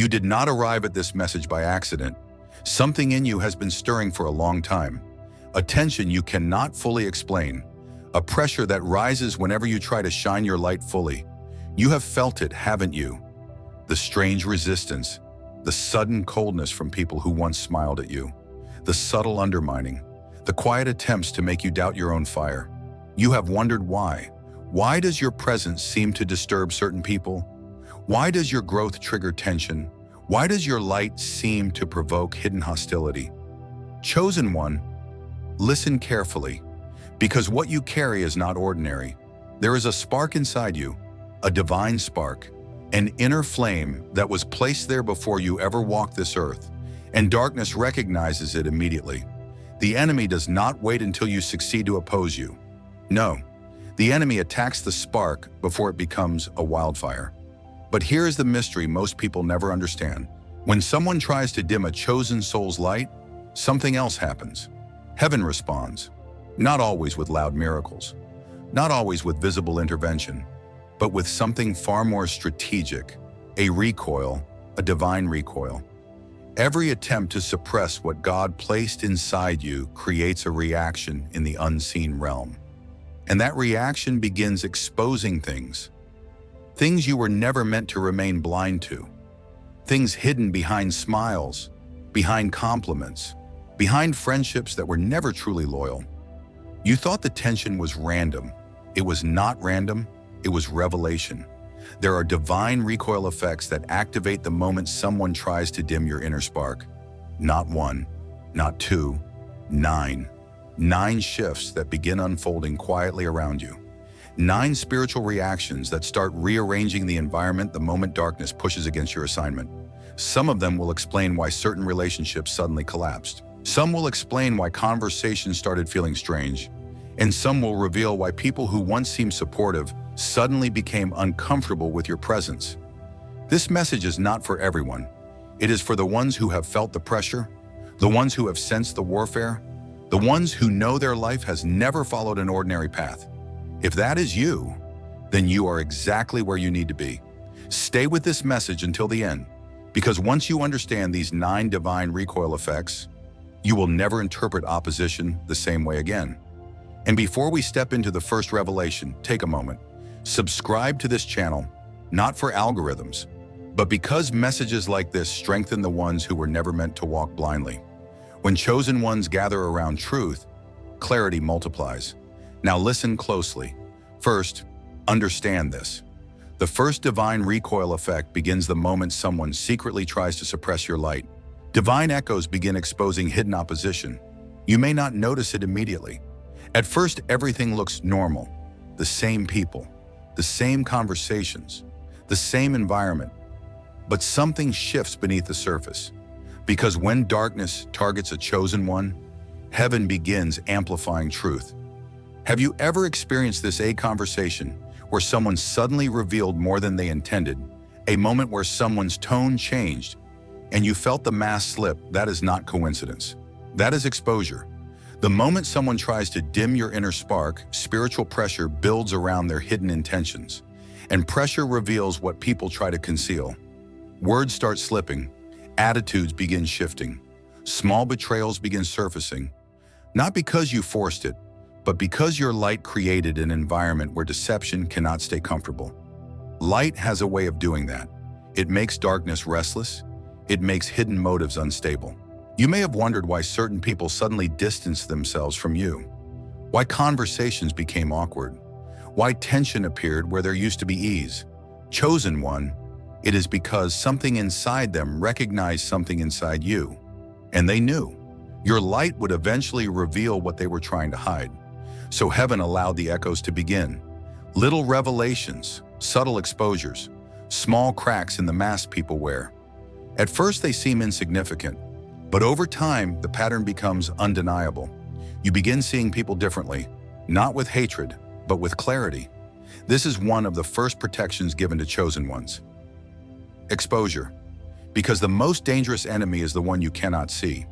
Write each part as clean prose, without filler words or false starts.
You did not arrive at this message by accident. Something in you has been stirring for a long time. A tension you cannot fully explain. A pressure that rises whenever you try to shine your light fully. You have felt it, haven't you? The strange resistance, the sudden coldness from people who once smiled at you, the subtle undermining, the quiet attempts to make you doubt your own fire. You have wondered why. Why does your presence seem to disturb certain people? Why does your growth trigger tension? Why does your light seem to provoke hidden hostility? Chosen one, listen carefully, because what you carry is not ordinary. There is a spark inside you, a divine spark, an inner flame that was placed there before you ever walked this earth, and darkness recognizes it immediately. The enemy does not wait until you succeed to oppose you. No, the enemy attacks the spark before it becomes a wildfire. But here is the mystery most people never understand. When someone tries to dim a chosen soul's light, something else happens. Heaven responds. Not always with loud miracles, not always with visible intervention, but with something far more strategic, a recoil, a divine recoil. Every attempt to suppress what God placed inside you creates a reaction in the unseen realm. And that reaction begins exposing things you were never meant to remain blind to. Things hidden behind smiles, behind compliments, behind friendships that were never truly loyal. You thought the tension was random. It was not random, it was revelation. There are divine recoil effects that activate the moment someone tries to dim your inner spark. Not one, not two, nine. 9 shifts that begin unfolding quietly around you. 9 spiritual reactions that start rearranging the environment the moment darkness pushes against your assignment. Some of them will explain why certain relationships suddenly collapsed. Some will explain why conversations started feeling strange. And some will reveal why people who once seemed supportive suddenly became uncomfortable with your presence. This message is not for everyone. It is for the ones who have felt the pressure, the ones who have sensed the warfare, the ones who know their life has never followed an ordinary path. If that is you, then you are exactly where you need to be. Stay with this message until the end, because once you understand these 9 divine recoil effects, you will never interpret opposition the same way again. And before we step into the first revelation, take a moment. Subscribe to this channel, not for algorithms, but because messages like this strengthen the ones who were never meant to walk blindly. When chosen ones gather around truth, clarity multiplies. Now listen closely. First, understand this. The first divine recoil effect begins the moment someone secretly tries to suppress your light. Divine echoes begin exposing hidden opposition. You may not notice it immediately. At first, everything looks normal. The same people, the same conversations, the same environment. But something shifts beneath the surface. Because when darkness targets a chosen one, heaven begins amplifying truth. Have you ever experienced this conversation where someone suddenly revealed more than they intended? A moment where someone's tone changed and you felt the mask slip? That is not coincidence. That is exposure. The moment someone tries to dim your inner spark, spiritual pressure builds around their hidden intentions. And pressure reveals what people try to conceal. Words start slipping. Attitudes begin shifting. Small betrayals begin surfacing. Not because you forced it, but because your light created an environment where deception cannot stay comfortable. Light has a way of doing that. It makes darkness restless. It makes hidden motives unstable. You may have wondered why certain people suddenly distanced themselves from you, why conversations became awkward, why tension appeared where there used to be ease. Chosen one, it is because something inside them recognized something inside you, and they knew. Your light would eventually reveal what they were trying to hide. So heaven allowed the echoes to begin. Little revelations, subtle exposures, small cracks in the mask people wear. At first they seem insignificant, but over time the pattern becomes undeniable. You begin seeing people differently, not with hatred, but with clarity. This is one of the first protections given to chosen ones. Exposure. Because the most dangerous enemy is the one you cannot see.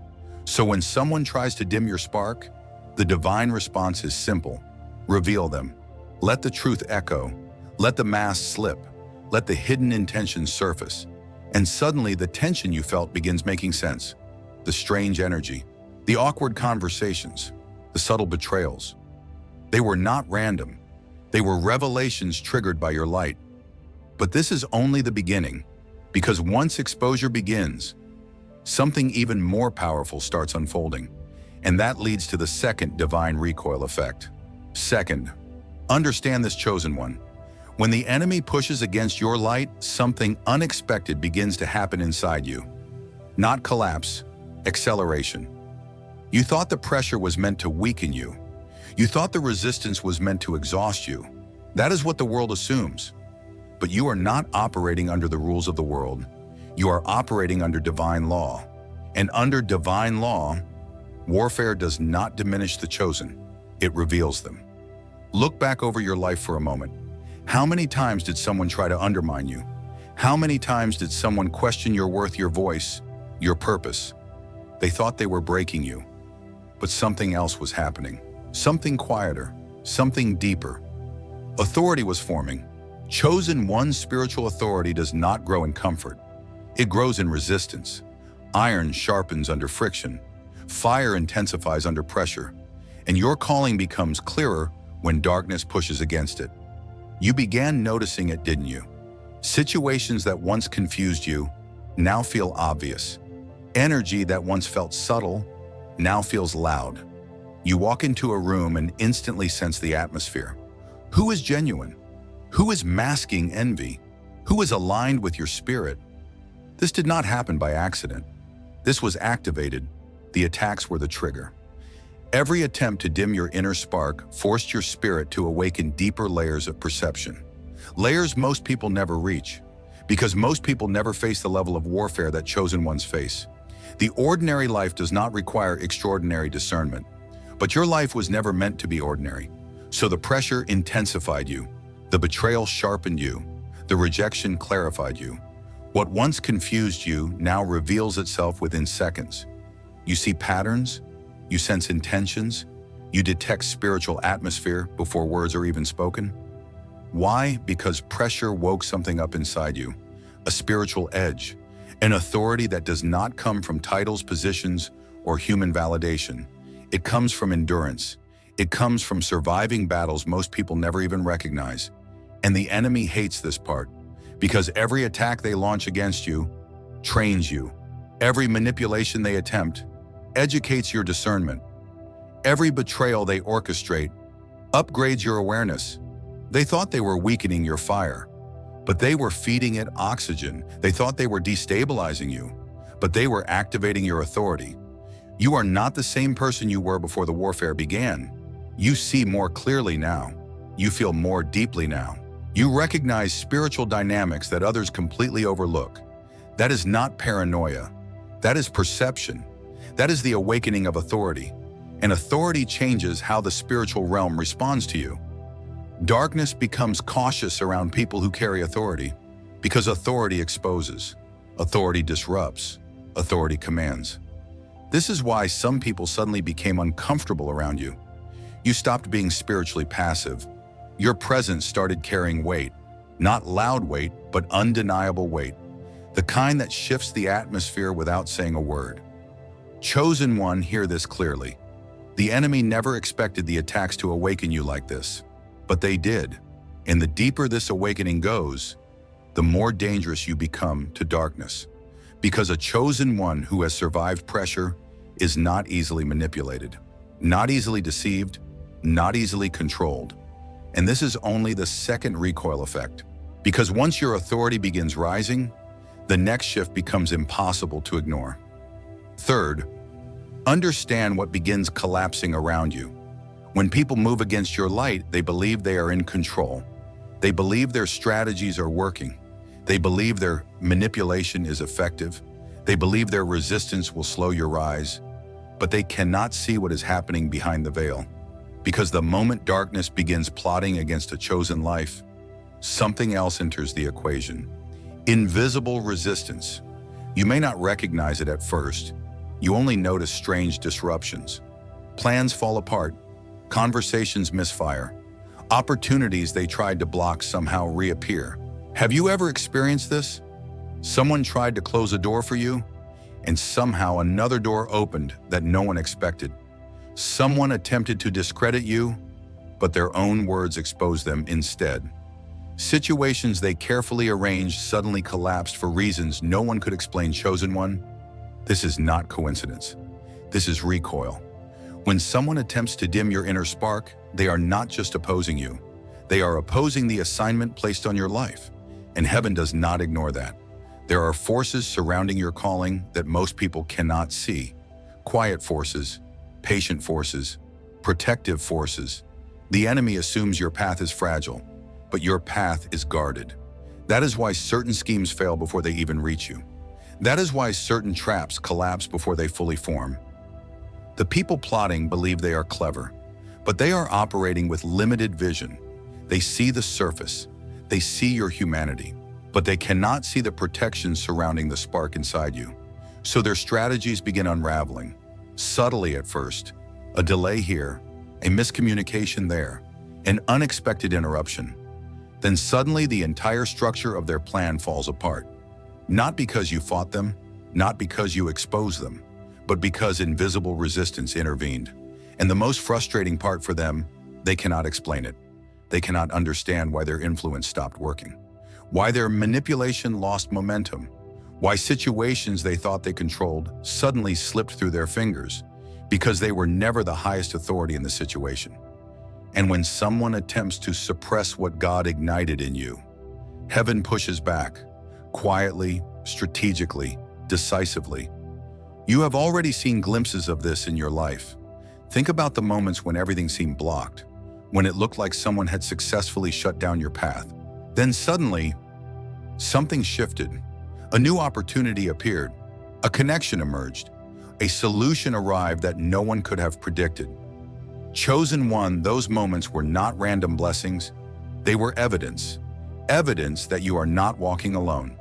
So when someone tries to dim your spark, the divine response is simple. Reveal them. Let the truth echo. Let the mask slip. Let the hidden intentions surface. And suddenly the tension you felt begins making sense. The strange energy, the awkward conversations, the subtle betrayals. They were not random. They were revelations triggered by your light. But this is only the beginning, because once exposure begins, something even more powerful starts unfolding. And that leads to the second divine recoil effect. Second, understand this, chosen one. When the enemy pushes against your light, something unexpected begins to happen inside you. Not collapse, acceleration. You thought the pressure was meant to weaken you. You thought the resistance was meant to exhaust you. That is what the world assumes. But you are not operating under the rules of the world. You are operating under divine law. And under divine law, warfare does not diminish the chosen. It reveals them. Look back over your life for a moment. How many times did someone try to undermine you? How many times did someone question your worth, your voice, your purpose? They thought they were breaking you. But something else was happening. Something quieter, something deeper. Authority was forming. Chosen one's spiritual authority does not grow in comfort. It grows in resistance. Iron sharpens under friction. Fire intensifies under pressure. And your calling becomes clearer when darkness pushes against it. You began noticing it, didn't you? Situations that once confused you now feel obvious. Energy that once felt subtle now feels loud. You walk into a room and instantly sense the atmosphere. Who is genuine? Who is masking envy? Who is aligned with your spirit? This did not happen by accident. This was activated. The attacks were the trigger. Every attempt to dim your inner spark forced your spirit to awaken deeper layers of perception. Layers most people never reach, because most people never face the level of warfare that chosen ones face. The ordinary life does not require extraordinary discernment, but your life was never meant to be ordinary. So the pressure intensified you. The betrayal sharpened you. The rejection clarified you. What once confused you now reveals itself within seconds. You see patterns, you sense intentions, you detect spiritual atmosphere before words are even spoken. Why? Because pressure woke something up inside you, a spiritual edge, an authority that does not come from titles, positions, or human validation. It comes from endurance. It comes from surviving battles most people never even recognize. And the enemy hates this part, because every attack they launch against you trains you. Every manipulation they attempt educates your discernment. Every betrayal they orchestrate upgrades your awareness. They thought they were weakening your fire, but they were feeding it oxygen. They thought they were destabilizing you, but they were activating your authority. You are not the same person you were before the warfare began. You see more clearly now. You feel more deeply now. You recognize spiritual dynamics that others completely overlook. That is not paranoia. That is perception. That is the awakening of authority. And authority changes how the spiritual realm responds to you. Darkness becomes cautious around people who carry authority, because authority exposes, authority disrupts, authority commands. This is why some people suddenly became uncomfortable around you. You stopped being spiritually passive. Your presence started carrying weight, not loud weight, but undeniable weight, the kind that shifts the atmosphere without saying a word. Chosen one, hear this clearly. The enemy never expected the attacks to awaken you like this, but they did. And the deeper this awakening goes, the more dangerous you become to darkness. Because a chosen one who has survived pressure is not easily manipulated, not easily deceived, not easily controlled. And this is only the second recoil effect. Because once your authority begins rising, the next shift becomes impossible to ignore. Third, understand what begins collapsing around you. When people move against your light, they believe they are in control. They believe their strategies are working. They believe their manipulation is effective. They believe their resistance will slow your rise. But they cannot see what is happening behind the veil. Because the moment darkness begins plotting against a chosen life, something else enters the equation. Invisible resistance. You may not recognize it at first. You only notice strange disruptions. Plans fall apart. Conversations misfire. Opportunities they tried to block somehow reappear. Have you ever experienced this? Someone tried to close a door for you, and somehow another door opened that no one expected. Someone attempted to discredit you, but their own words exposed them instead. Situations they carefully arranged suddenly collapsed for reasons no one could explain. Chosen one, this is not coincidence. This is recoil. When someone attempts to dim your inner spark, they are not just opposing you. They are opposing the assignment placed on your life, and heaven does not ignore that. There are forces surrounding your calling that most people cannot see. Quiet forces, patient forces, protective forces. The enemy assumes your path is fragile, but your path is guarded. That is why certain schemes fail before they even reach you. That is why certain traps collapse before they fully form. The people plotting believe they are clever, but they are operating with limited vision. They see the surface, they see your humanity, but they cannot see the protection surrounding the spark inside you. So their strategies begin unraveling, subtly at first. A delay here, a miscommunication there, an unexpected interruption. Then suddenly the entire structure of their plan falls apart. Not because you fought them, not because you exposed them, but because invisible resistance intervened. And the most frustrating part for them, they cannot explain it. They cannot understand why their influence stopped working, why their manipulation lost momentum, why situations they thought they controlled suddenly slipped through their fingers, because they were never the highest authority in the situation. And when someone attempts to suppress what God ignited in you, heaven pushes back, quietly, strategically, decisively. You have already seen glimpses of this in your life. Think about the moments when everything seemed blocked, when it looked like someone had successfully shut down your path. Then suddenly, something shifted. A new opportunity appeared. A connection emerged. A solution arrived that no one could have predicted. Chosen one, those moments were not random blessings. They were evidence. Evidence that you are not walking alone.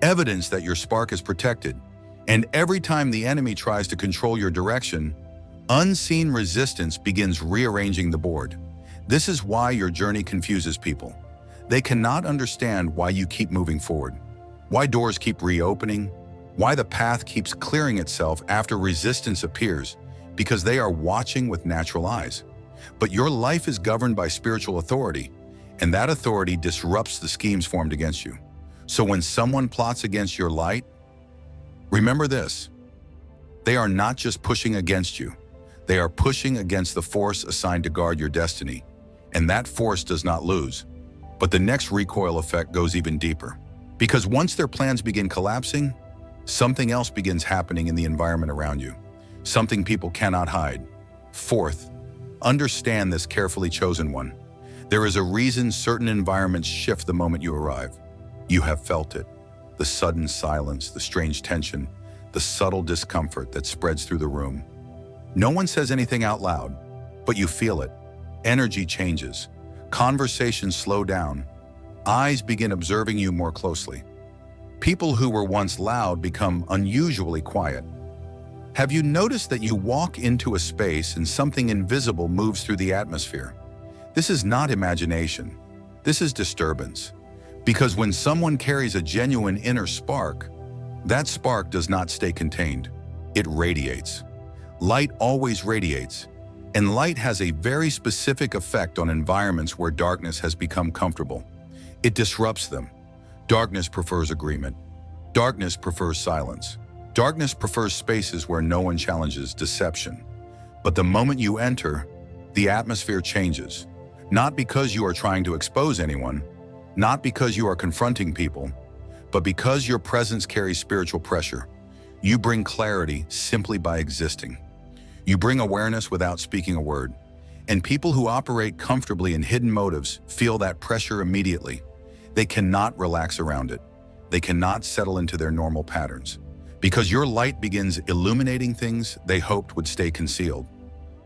Evidence that your spark is protected. And every time the enemy tries to control your direction, unseen resistance begins rearranging the board. This is why your journey confuses people. They cannot understand why you keep moving forward, why doors keep reopening, why the path keeps clearing itself after resistance appears, because they are watching with natural eyes. But your life is governed by spiritual authority, and that authority disrupts the schemes formed against you. So when someone plots against your light, remember this: they are not just pushing against you, they are pushing against the force assigned to guard your destiny. And that force does not lose. But the next recoil effect goes even deeper. Because once their plans begin collapsing, something else begins happening in the environment around you. Something people cannot hide. Fourth, understand this, carefully chosen one. There is a reason certain environments shift the moment you arrive. You have felt it. The sudden silence, the strange tension, the subtle discomfort that spreads through the room. No one says anything out loud, but you feel it. Energy changes. Conversations slow down. Eyes begin observing you more closely. People who were once loud become unusually quiet. Have you noticed that you walk into a space and something invisible moves through the atmosphere? This is not imagination. This is disturbance. Because when someone carries a genuine inner spark, that spark does not stay contained. It radiates. Light always radiates, and light has a very specific effect on environments where darkness has become comfortable. It disrupts them. Darkness prefers agreement. Darkness prefers silence. Darkness prefers spaces where no one challenges deception. But the moment you enter, the atmosphere changes. Not because you are trying to expose anyone, not because you are confronting people, but because your presence carries spiritual pressure. You bring clarity simply by existing. You bring awareness without speaking a word. And people who operate comfortably in hidden motives feel that pressure immediately. They cannot relax around it. They cannot settle into their normal patterns. Because your light begins illuminating things they hoped would stay concealed.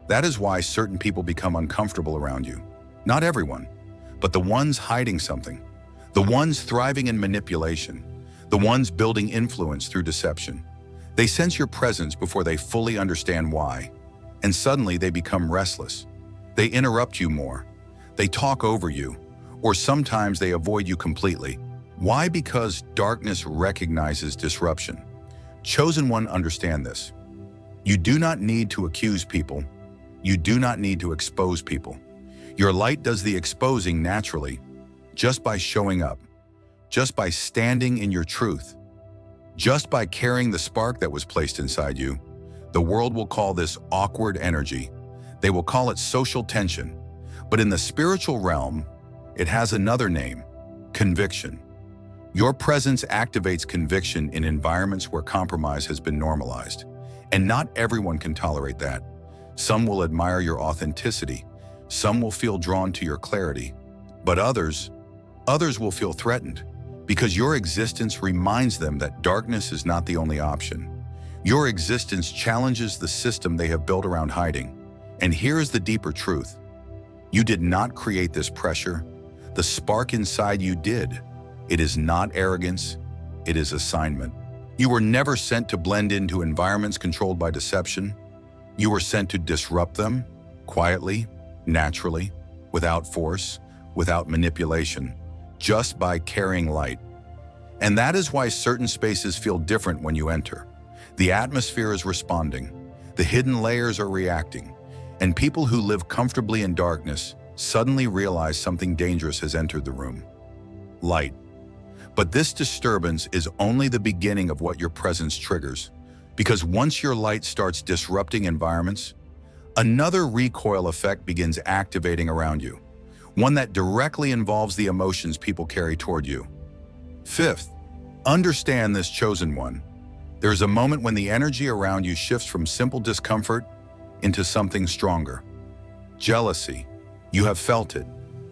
That is why certain people become uncomfortable around you. Not everyone, but the ones hiding something. The ones thriving in manipulation. The ones building influence through deception. They sense your presence before they fully understand why. And suddenly they become restless. They interrupt you more. They talk over you. Or sometimes they avoid you completely. Why? Because darkness recognizes disruption. Chosen one, understand this. You do not need to accuse people. You do not need to expose people. Your light does the exposing naturally, just by showing up, just by standing in your truth, just by carrying the spark that was placed inside you. The world will call this awkward energy. They will call it social tension. But in the spiritual realm, it has another name: conviction. Your presence activates conviction in environments where compromise has been normalized. And not everyone can tolerate that. Some will admire your authenticity. Some will feel drawn to your clarity. But others will feel threatened, because your existence reminds them that darkness is not the only option. Your existence challenges the system they have built around hiding. And here is the deeper truth. You did not create this pressure. The spark inside you did. It is not arrogance, it is assignment. You were never sent to blend into environments controlled by deception. You were sent to disrupt them, quietly, naturally, without force, without manipulation, just by carrying light. And that is why certain spaces feel different when you enter. The atmosphere is responding, the hidden layers are reacting, and people who live comfortably in darkness suddenly realize something dangerous has entered the room. Light. But this disturbance is only the beginning of what your presence triggers, because once your light starts disrupting environments, another recoil effect begins activating around you, one that directly involves the emotions people carry toward you. Fifth, understand this, chosen one. There is a moment when the energy around you shifts from simple discomfort into something stronger. Jealousy. You have felt it.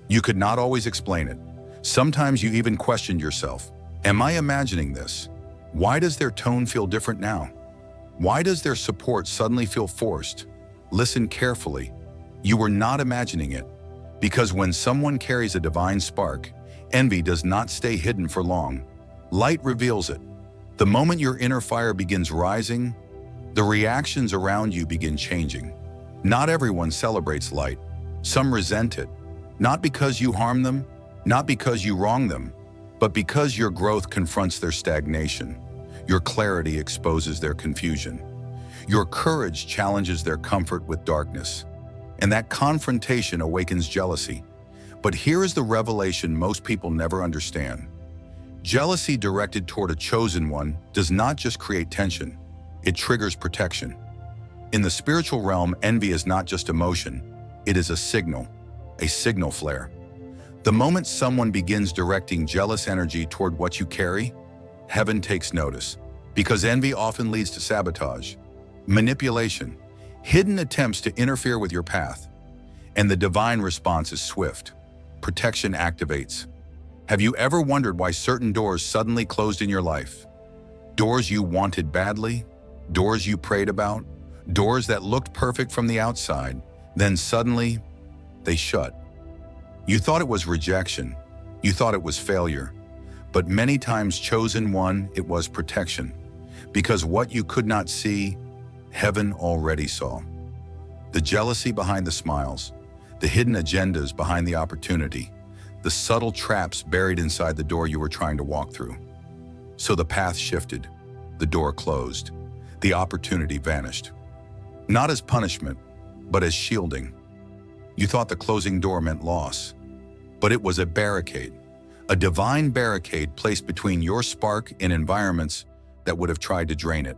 You could not always explain it. Sometimes you even questioned yourself. Am I imagining this? Why does their tone feel different now? Why does their support suddenly feel forced? Listen carefully. You were not imagining it. Because when someone carries a divine spark, envy does not stay hidden for long. Light reveals it. The moment your inner fire begins rising, the reactions around you begin changing. Not everyone celebrates light. Some resent it. Not because you harm them, not because you wrong them, but because your growth confronts their stagnation. Your clarity exposes their confusion. Your courage challenges their comfort with darkness. And that confrontation awakens jealousy. But here is the revelation most people never understand. Jealousy directed toward a chosen one does not just create tension, it triggers protection. In the spiritual realm, envy is not just emotion, it is a signal flare. The moment someone begins directing jealous energy toward what you carry, heaven takes notice, because envy often leads to sabotage, manipulation, hidden attempts to interfere with your path, and the divine response is swift. Protection activates. Have you ever wondered why certain doors suddenly closed in your life? Doors you wanted badly, doors you prayed about, doors that looked perfect from the outside, then suddenly they shut. You thought it was rejection. You thought it was failure. But many times, chosen one, it was protection. Because what you could not see, heaven already saw. The jealousy behind the smiles, the hidden agendas behind the opportunity, the subtle traps buried inside the door you were trying to walk through. So the path shifted, the door closed, the opportunity vanished. Not as punishment, but as shielding. You thought the closing door meant loss. But it was a barricade, a divine barricade placed between your spark and environments that would have tried to drain it.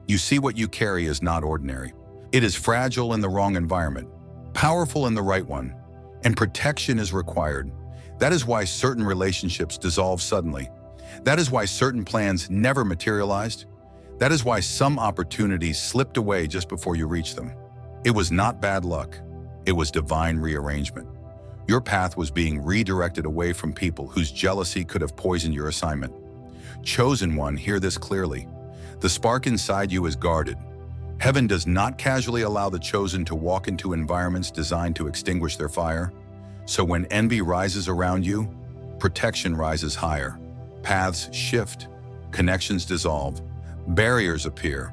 You see, what you carry is not ordinary. It is fragile in the wrong environment, powerful in the right one, and protection is required. That is why certain relationships dissolve suddenly. That is why certain plans never materialized. That is why some opportunities slipped away just before you reached them. It was not bad luck. It was divine rearrangement. Your path was being redirected away from people whose jealousy could have poisoned your assignment. Chosen one, hear this clearly. The spark inside you is guarded. Heaven does not casually allow the chosen to walk into environments designed to extinguish their fire. So when envy rises around you, protection rises higher. Paths shift, connections dissolve, barriers appear,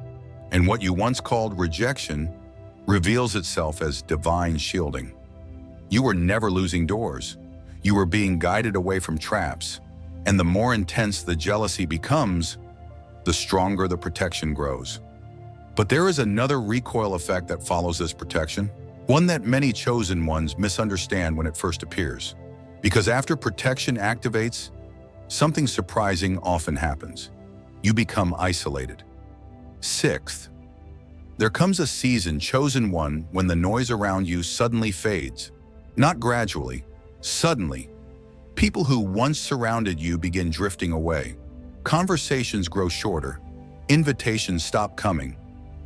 and what you once called rejection reveals itself as divine shielding. You were never losing doors. You were being guided away from traps, And the more intense the jealousy becomes, the stronger the protection grows. But there is another recoil effect that follows this protection, one that many chosen ones misunderstand when it first appears. Because after protection activates, something surprising often happens. You become isolated. Sixth, there comes a season, chosen one, when the noise around you suddenly fades. Not gradually, suddenly. People who once surrounded you begin drifting away. Conversations grow shorter. Invitations stop coming.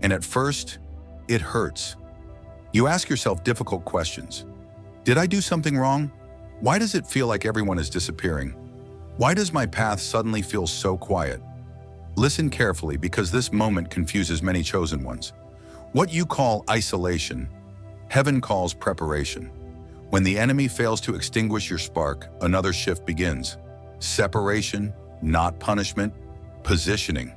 And at first, it hurts. You ask yourself difficult questions. Did I do something wrong? Why does it feel like everyone is disappearing? Why does my path suddenly feel so quiet? Listen carefully, because this moment confuses many chosen ones. What you call isolation, heaven calls preparation. When the enemy fails to extinguish your spark, another shift begins. Separation, not punishment, positioning.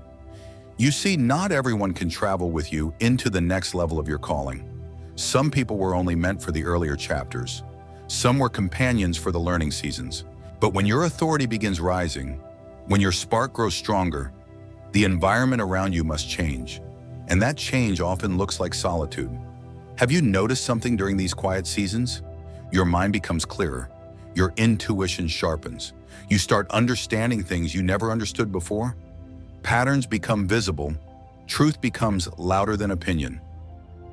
You see, not everyone can travel with you into the next level of your calling. Some people were only meant for the earlier chapters. Some were companions for the learning seasons. But when your authority begins rising, when your spark grows stronger, the environment around you must change. And that change often looks like solitude. Have you noticed something during these quiet seasons? Your mind becomes clearer. Your intuition sharpens. You start understanding things you never understood before. Patterns become visible. Truth becomes louder than opinion.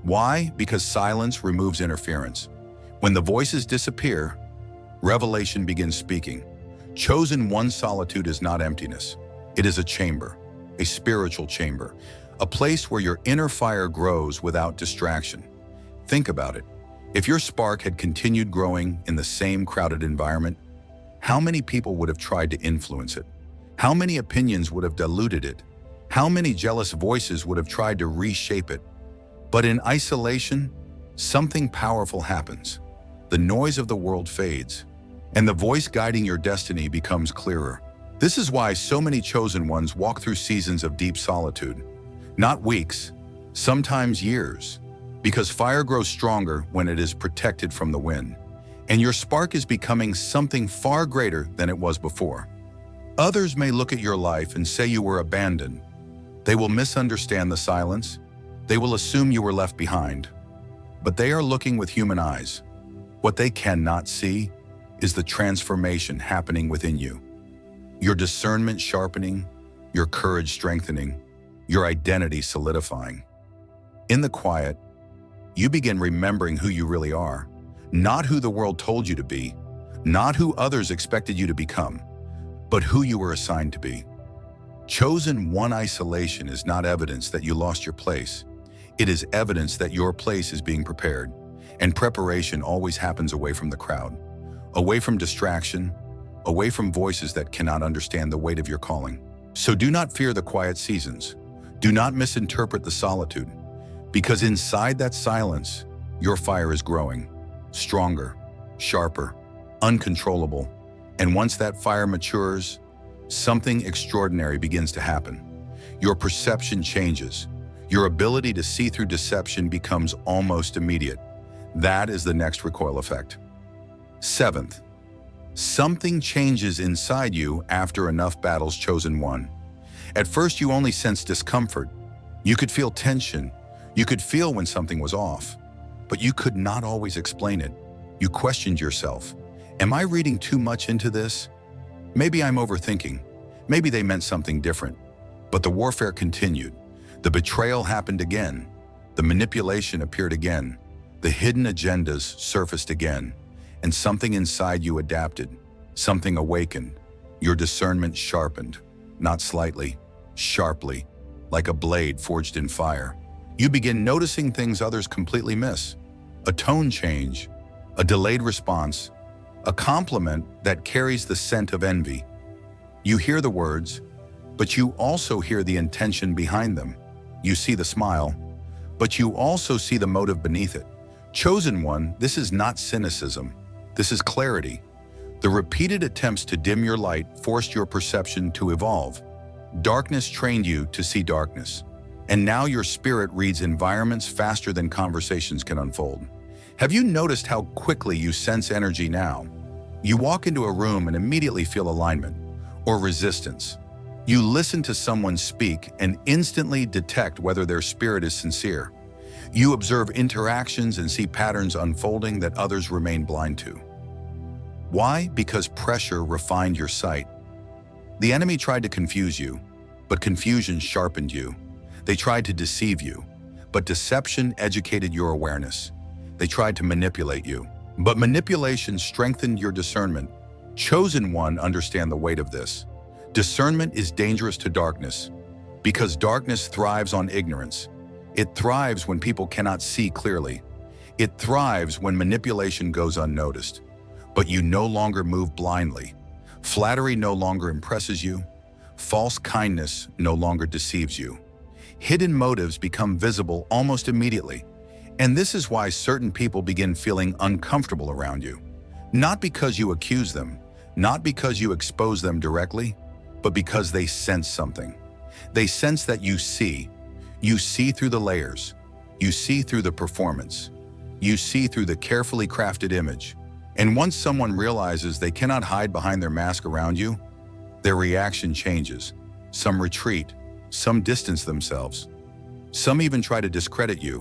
Why? Because silence removes interference. When the voices disappear, revelation begins speaking. Chosen one solitude is not emptiness. It is a chamber, a spiritual chamber, a place where your inner fire grows without distraction. Think about it. If your spark had continued growing in the same crowded environment, how many people would have tried to influence it? How many opinions would have diluted it? How many jealous voices would have tried to reshape it? But in isolation, something powerful happens. The noise of the world fades, and the voice guiding your destiny becomes clearer. This is why so many chosen ones walk through seasons of deep solitude. Not weeks, sometimes years. Because fire grows stronger when it is protected from the wind, and your spark is becoming something far greater than it was before. Others may look at your life and say you were abandoned. They will misunderstand the silence. They will assume you were left behind. But they are looking with human eyes. What they cannot see is the transformation happening within you. Your discernment sharpening, your courage strengthening, your identity solidifying. In the quiet, you begin remembering who you really are, not who the world told you to be, not who others expected you to become, but who you were assigned to be. Chosen one isolation is not evidence that you lost your place. It is evidence that your place is being prepared, and preparation always happens away from the crowd, away from distraction, away from voices that cannot understand the weight of your calling. So do not fear the quiet seasons. Do not misinterpret the solitude. Because inside that silence, your fire is growing, stronger, sharper, uncontrollable. And once that fire matures, something extraordinary begins to happen. Your perception changes. Your ability to see through deception becomes almost immediate. That is the next recoil effect. Seventh, something changes inside you after enough battles chosen one. At first, you only sense discomfort. You could feel tension. You could feel when something was off, but you could not always explain it. You questioned yourself. Am I reading too much into this? Maybe I'm overthinking. Maybe they meant something different. But the warfare continued. The betrayal happened again. The manipulation appeared again. The hidden agendas surfaced again. And something inside you adapted. Something awakened. Your discernment sharpened, not slightly, sharply, like a blade forged in fire. You begin noticing things others completely miss. A tone change, a delayed response, a compliment that carries the scent of envy. You hear the words, but you also hear the intention behind them. You see the smile, but you also see the motive beneath it. Chosen one, this is not cynicism. This is clarity. The repeated attempts to dim your light forced your perception to evolve. Darkness trained you to see darkness. And now your spirit reads environments faster than conversations can unfold. Have you noticed how quickly you sense energy now? You walk into a room and immediately feel alignment. or resistance. You listen to someone speak and instantly detect whether their spirit is sincere. You observe interactions and see patterns unfolding that others remain blind to. Why? Because pressure refined your sight. The enemy tried to confuse you, but confusion sharpened you. They tried to deceive you, but deception educated your awareness. They tried to manipulate you, but manipulation strengthened your discernment. Chosen one, understand the weight of this. Discernment is dangerous to darkness because darkness thrives on ignorance. It thrives when people cannot see clearly. It thrives when manipulation goes unnoticed. But you no longer move blindly. Flattery no longer impresses you. False kindness no longer deceives you. Hidden motives become visible almost immediately. And this is why certain people begin feeling uncomfortable around you. Not because you accuse them, not because you expose them directly, but because they sense something. They sense that you see. You see through the layers. You see through the performance. You see through the carefully crafted image. And once someone realizes they cannot hide behind their mask around you, their reaction changes. Some retreat, some distance themselves. Some even try to discredit you.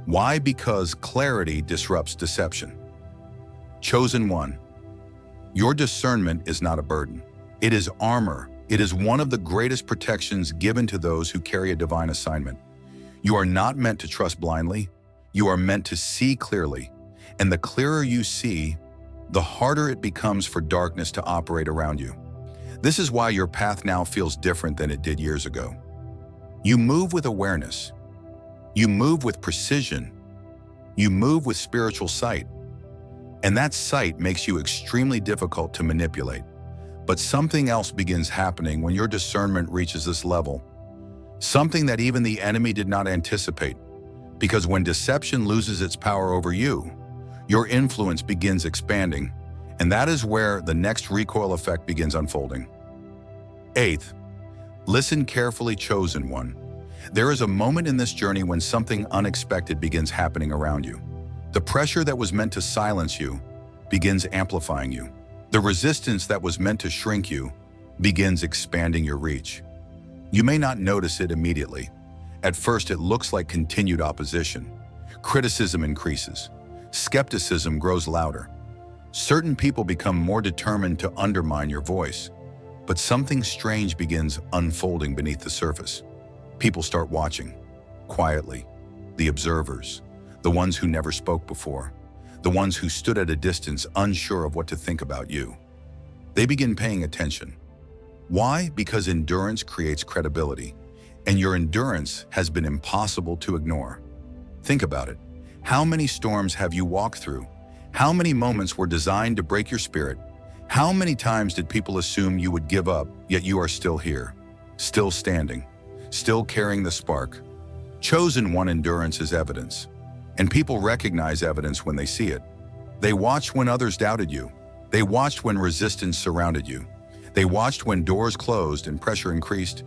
Why? Because clarity disrupts deception. Chosen one. Your discernment is not a burden. It is armor. It is one of the greatest protections given to those who carry a divine assignment. You are not meant to trust blindly. You are meant to see clearly. And the clearer you see, the harder it becomes for darkness to operate around you. This is why your path now feels different than it did years ago. You move with awareness. You move with precision. You move with spiritual sight. And that sight makes you extremely difficult to manipulate. But something else begins happening when your discernment reaches this level. Something that even the enemy did not anticipate. Because when deception loses its power over you, your influence begins expanding. And that is where the next recoil effect begins unfolding. Eighth, listen carefully, chosen one. There is a moment in this journey when something unexpected begins happening around you. The pressure that was meant to silence you begins amplifying you. The resistance that was meant to shrink you begins expanding your reach. You may not notice it immediately. At first, it looks like continued opposition. Criticism increases. Skepticism grows louder. Certain people become more determined to undermine your voice. But something strange begins unfolding beneath the surface. People start watching, quietly. The observers, the ones who never spoke before, the ones who stood at a distance unsure of what to think about you. They begin paying attention. Why? Because endurance creates credibility, and your endurance has been impossible to ignore. Think about it. How many storms have you walked through? How many moments were designed to break your spirit? How many times did people assume you would give up, yet you are still here, still standing, still carrying the spark? Chosen one, endurance is evidence, and people recognize evidence when they see it. They watched when others doubted you. They watched when resistance surrounded you. They watched when doors closed and pressure increased,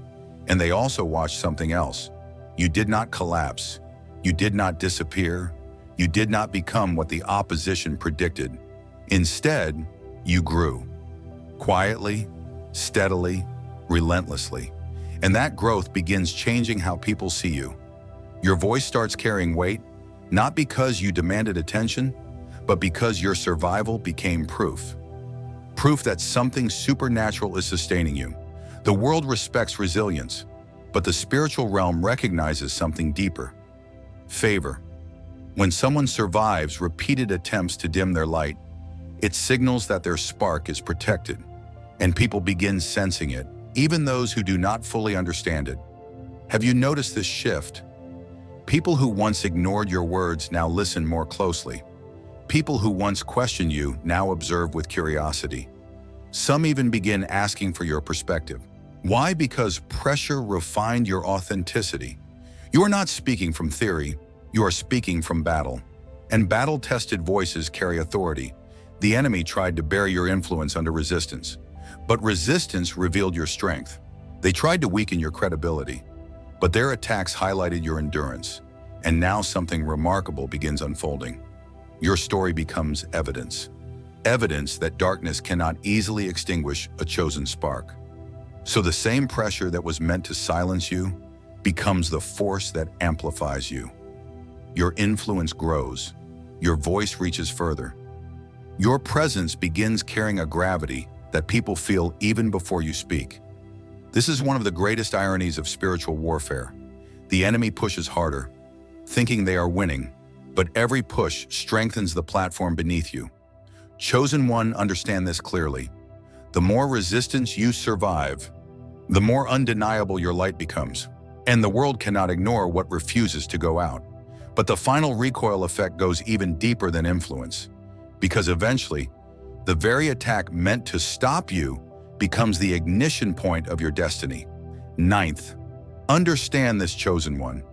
and they also watched something else. You did not collapse. You did not disappear. You did not become what the opposition predicted. Instead, you grew. Quietly, steadily, relentlessly. And that growth begins changing how people see you. Your voice starts carrying weight, not because you demanded attention, but because your survival became proof. Proof that something supernatural is sustaining you. The world respects resilience, but the spiritual realm recognizes something deeper. Favor. When someone survives repeated attempts to dim their light, it signals that their spark is protected, and people begin sensing it, even those who do not fully understand it. Have you noticed this shift? People who once ignored your words now listen more closely. People who once questioned you now observe with curiosity. Some even begin asking for your perspective. Why? Because pressure refined your authenticity. You are not speaking from theory, you are speaking from battle. And battle-tested voices carry authority. The enemy tried to bury your influence under resistance, but resistance revealed your strength. They tried to weaken your credibility, but their attacks highlighted your endurance. And now something remarkable begins unfolding. Your story becomes evidence. Evidence that darkness cannot easily extinguish a chosen spark. So the same pressure that was meant to silence you becomes the force that amplifies you. Your influence grows. Your voice reaches further. Your presence begins carrying a gravity that people feel even before you speak. This is one of the greatest ironies of spiritual warfare. The enemy pushes harder, thinking they are winning, but every push strengthens the platform beneath you. Chosen one, understand this clearly. The more resistance you survive, the more undeniable your light becomes. And the world cannot ignore what refuses to go out. But the final recoil effect goes even deeper than influence, because eventually, the very attack meant to stop you becomes the ignition point of your destiny. Ninth, understand this, chosen one.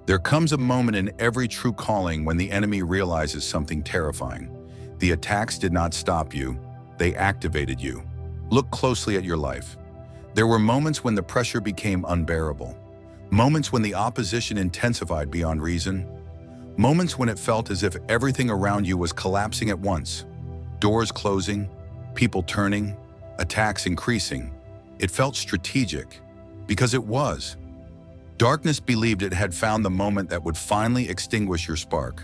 There comes a moment in every true calling when the enemy realizes something terrifying. The attacks did not stop you, they activated you. Look closely at your life. There were moments when the pressure became unbearable. Moments when the opposition intensified beyond reason. Moments when it felt as if everything around you was collapsing at once. Doors closing, people turning, attacks increasing. It felt strategic, because it was. Darkness believed it had found the moment that would finally extinguish your spark.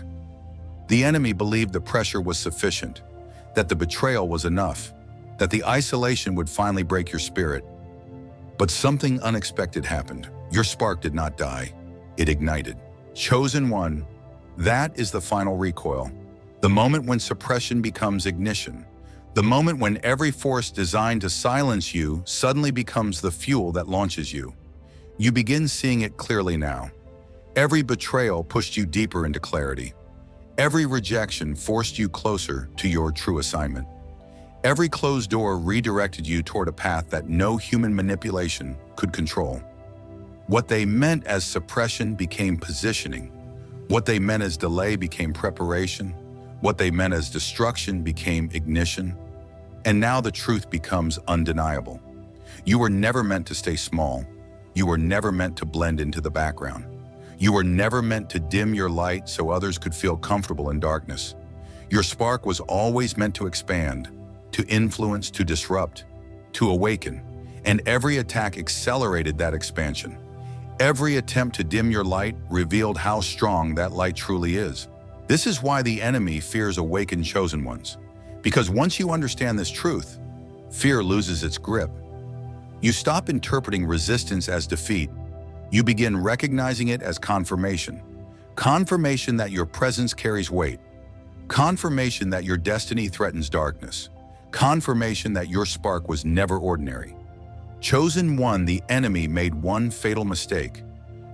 The enemy believed the pressure was sufficient, that the betrayal was enough, that the isolation would finally break your spirit. But something unexpected happened. Your spark did not die. It ignited. Chosen one, that is the final recoil. The moment when suppression becomes ignition. The moment when every force designed to silence you suddenly becomes the fuel that launches you. You begin seeing it clearly now. Every betrayal pushed you deeper into clarity. Every rejection forced you closer to your true assignment. Every closed door redirected you toward a path that no human manipulation could control. What they meant as suppression became positioning. What they meant as delay became preparation. What they meant as destruction became ignition. And now the truth becomes undeniable. You were never meant to stay small. You were never meant to blend into the background. You were never meant to dim your light so others could feel comfortable in darkness. Your spark was always meant to expand, to influence, to disrupt, to awaken. And every attack accelerated that expansion. Every attempt to dim your light revealed how strong that light truly is. This is why the enemy fears awakened chosen ones. Because once you understand this truth, fear loses its grip. You stop interpreting resistance as defeat. You begin recognizing it as confirmation. Confirmation that your presence carries weight. Confirmation that your destiny threatens darkness. Confirmation that your spark was never ordinary. Chosen one, the enemy made one fatal mistake.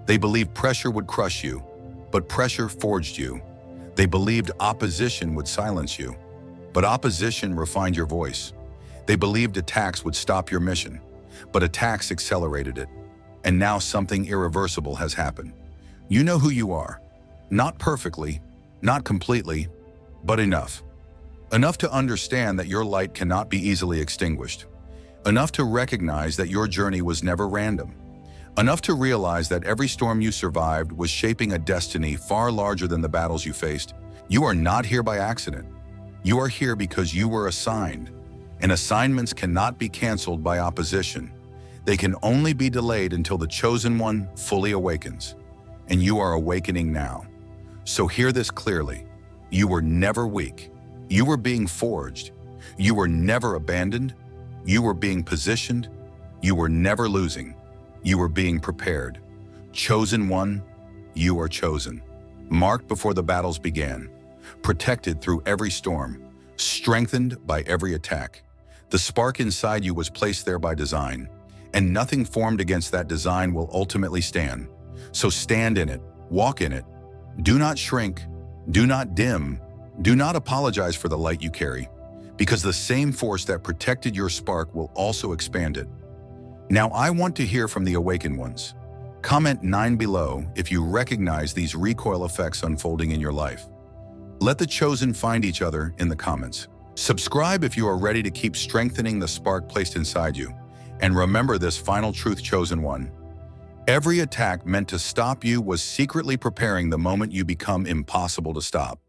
They believed pressure would crush you, but pressure forged you. They believed opposition would silence you, but opposition refined your voice. They believed attacks would stop your mission, but attacks accelerated it. And now something irreversible has happened. You know who you are. Not perfectly, not completely, but enough. Enough to understand that your light cannot be easily extinguished. Enough to recognize that your journey was never random. Enough to realize that every storm you survived was shaping a destiny far larger than the battles you faced. You are not here by accident. You are here because you were assigned, and assignments cannot be canceled by opposition. They can only be delayed until the chosen one fully awakens. And you are awakening now. So hear this clearly. You were never weak. You were being forged. You were never abandoned. You were being positioned. You were never losing. You were being prepared. Chosen one, you are chosen. Marked before the battles began. Protected through every storm. Strengthened by every attack. The spark inside you was placed there by design. And nothing formed against that design will ultimately stand. So stand in it. Walk in it. Do not shrink. Do not dim. Do not apologize for the light you carry, because the same force that protected your spark will also expand it. Now I want to hear from the awakened ones. Comment 9 below if you recognize these recoil effects unfolding in your life. Let the chosen find each other in the comments. Subscribe if you are ready to keep strengthening the spark placed inside you. And remember this final truth, chosen one. Every attack meant to stop you was secretly preparing the moment you become impossible to stop.